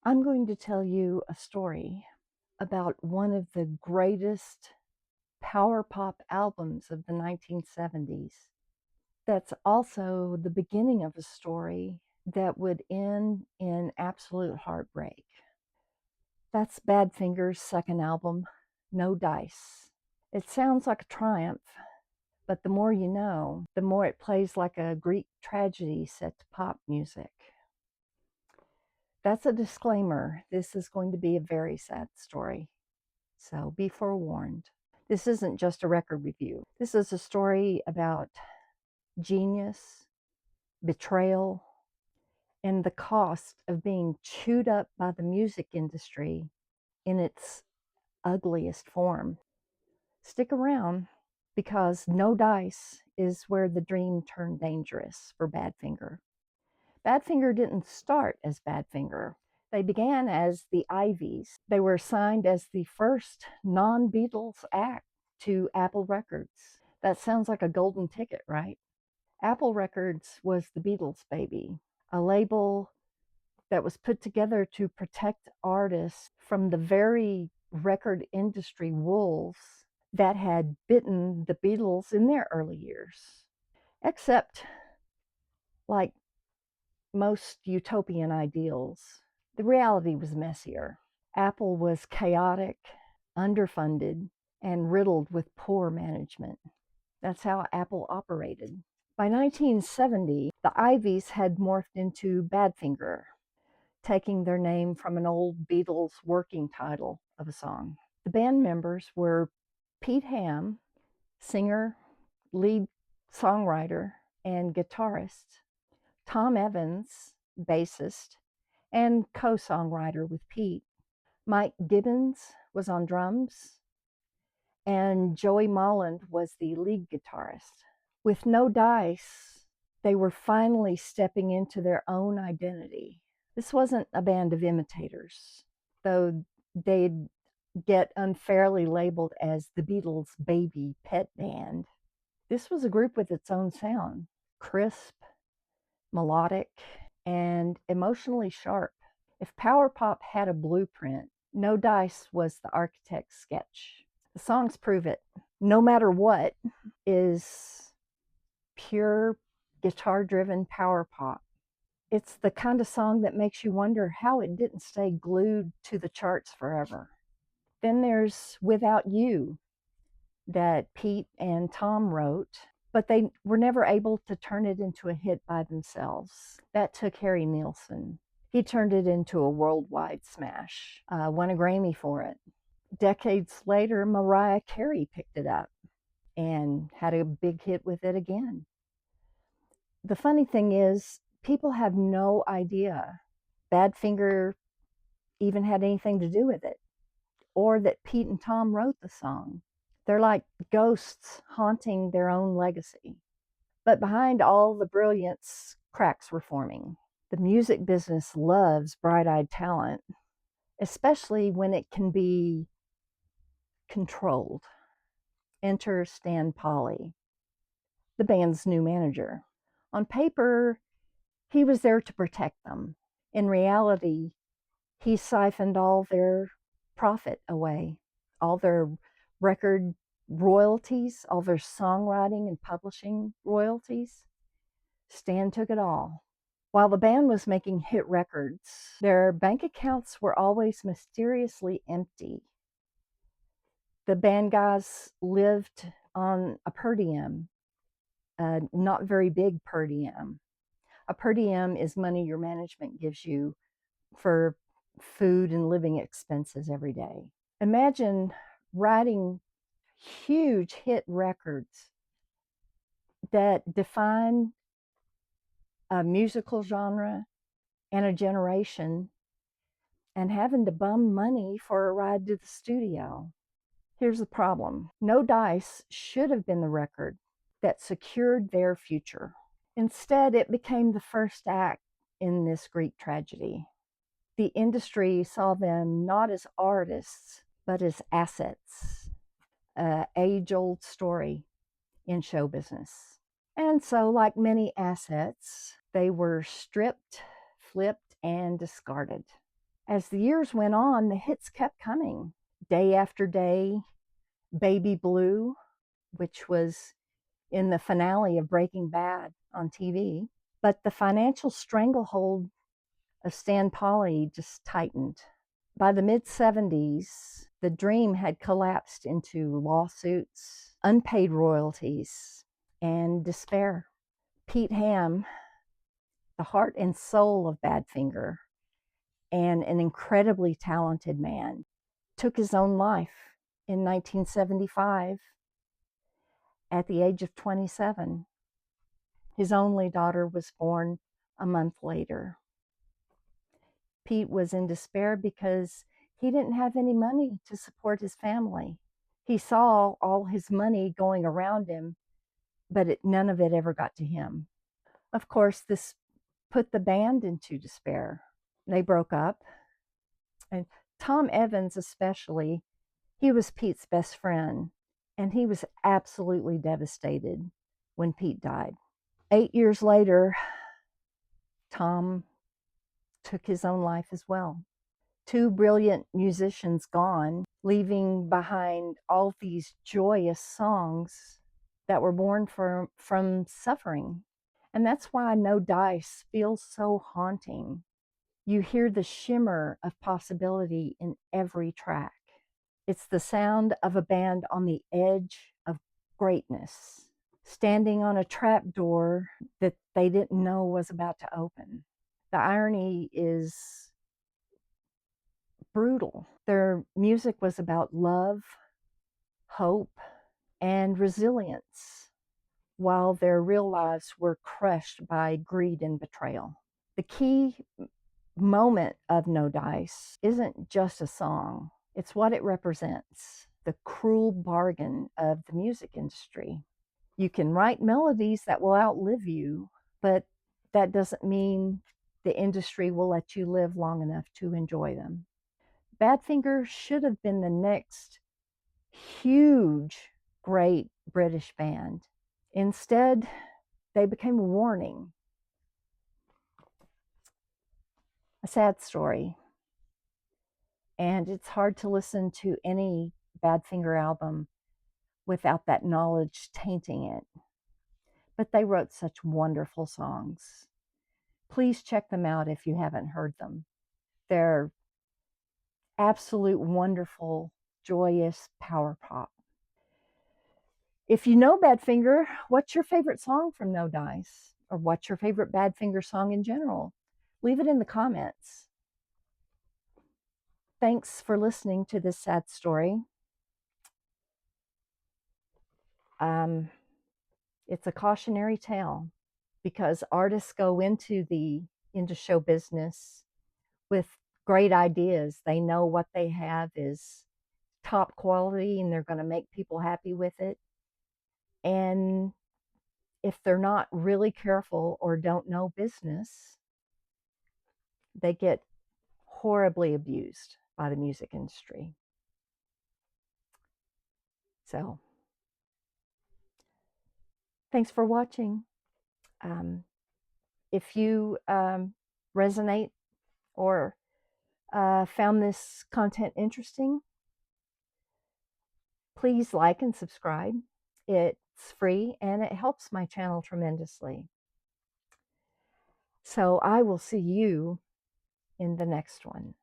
I'm going to tell you a story about one of the greatest power pop albums of the 1970s. That's also the beginning of a story that would end in absolute heartbreak. That's Badfinger's second album, No Dice. It sounds like a triumph, but the more you know, the more it plays like a Greek tragedy set to pop music. That's a disclaimer. This is going to be a very sad story. So be forewarned. This isn't just a record review. This is a story about genius, betrayal, and the cost of being chewed up by the music industry in its ugliest form. Stick around because No Dice is where the dream turned dangerous for Badfinger. Badfinger didn't start as Badfinger. They began as the Ivies. They were signed as the first non-Beatles act to Apple Records. That sounds like a golden ticket, right? Apple Records was the Beatles' baby, a label that was put together to protect artists from the very record industry wolves that had bitten the Beatles in their early years. Except, like most utopian ideals, the reality was messier. Apple was chaotic, underfunded, and riddled with poor management. That's how Apple operated. By 1970, the Ivies had morphed into Badfinger, taking their name from an old Beatles working title of a song. The band members were Pete Ham, singer, lead songwriter, and guitarist; Tom Evans, bassist and co-songwriter with Pete; Mike Gibbons was on drums; and Joey Molland was the lead guitarist. With No Dice, they were finally stepping into their own identity. This wasn't a band of imitators, though they'd get unfairly labeled as the Beatles' baby pet band. This was a group with its own sound, crisp, melodic, and emotionally sharp. If power pop had a blueprint, No Dice was the architect's sketch. The songs prove it. No Matter What is pure guitar-driven power pop. It's the kind of song that makes you wonder how it didn't stay glued to the charts forever. Then there's Without You, that Pete and Tom wrote, but they were never able to turn it into a hit by themselves. That took Harry Nilsson. He turned it into a worldwide smash, won a Grammy for it. Decades later, Mariah Carey picked it up and had a big hit with it again. The funny thing is, people have no idea Badfinger even had anything to do with it, or that Pete and Tom wrote the song. They're like ghosts haunting their own legacy. But behind all the brilliance, cracks were forming. The music business loves bright-eyed talent, especially when it can be controlled. Enter Stan Polly, the band's new manager. On paper, he was there to protect them. In reality, he siphoned all their profit away, all their record royalties, all their songwriting and publishing royalties. Stan took it all. While the band was making hit records, their bank accounts were always mysteriously empty. The band guys lived on a per diem, a not very big per diem. A per diem is money your management gives you for food and living expenses every day. Imagine writing huge hit records that define a musical genre and a generation, and having to bum money for a ride to the studio. Here's the problem. No Dice should have been the record that secured their future. Instead, it became the first act in this Greek tragedy. The industry saw them not as artists, but as assets. An age-old story in show business. And so, like many assets, they were stripped, flipped, and discarded. As the years went on, the hits kept coming. Day After Day, Baby Blue, which was in the finale of Breaking Bad on TV. But the financial stranglehold of Stan Polly just tightened. By the mid 70s, the dream had collapsed into lawsuits, unpaid royalties, and despair. Pete Ham, the heart and soul of Badfinger, and an incredibly talented man, took his own life in 1975 at the age of 27. His only daughter was born a month later. Pete was in despair because he didn't have any money to support his family. He saw all his money going around him, but none of it ever got to him. Of course, this put the band into despair. They broke up, and Tom Evans, especially, he was Pete's best friend, and he was absolutely devastated when Pete died. 8 years later, Tom took his own life as well. Two brilliant musicians gone, leaving behind all these joyous songs that were born from suffering. And that's why No Dice feels so haunting. You hear the shimmer of possibility in every track. It's the sound of a band on the edge of greatness, standing on a trap door that they didn't know was about to open. The irony is brutal. Their music was about love, hope, and resilience, while their real lives were crushed by greed and betrayal. The key moment of No Dice isn't just a song, it's what it represents, the cruel bargain of the music industry. You can write melodies that will outlive you, but that doesn't mean the industry will let you live long enough to enjoy them. Badfinger should have been the next huge, great British band. Instead, they became a warning, a sad story. And it's hard to listen to any Badfinger album without that knowledge tainting it. But they wrote such wonderful songs. Please check them out if you haven't heard them. They're absolute wonderful, joyous power pop. If you know Badfinger, what's your favorite song from No Dice? Or what's your favorite Badfinger song in general? Leave it in the comments. Thanks for listening to this sad story. It's a cautionary tale because artists go into show business with great ideas. They know what they have is top quality and they're going to make people happy with it. And if they're not really careful or don't know business, they get horribly abused by the music industry. So, thanks for watching. If you resonate or found this content interesting, please like and subscribe. It's free and it helps my channel tremendously. So I will see you in the next one.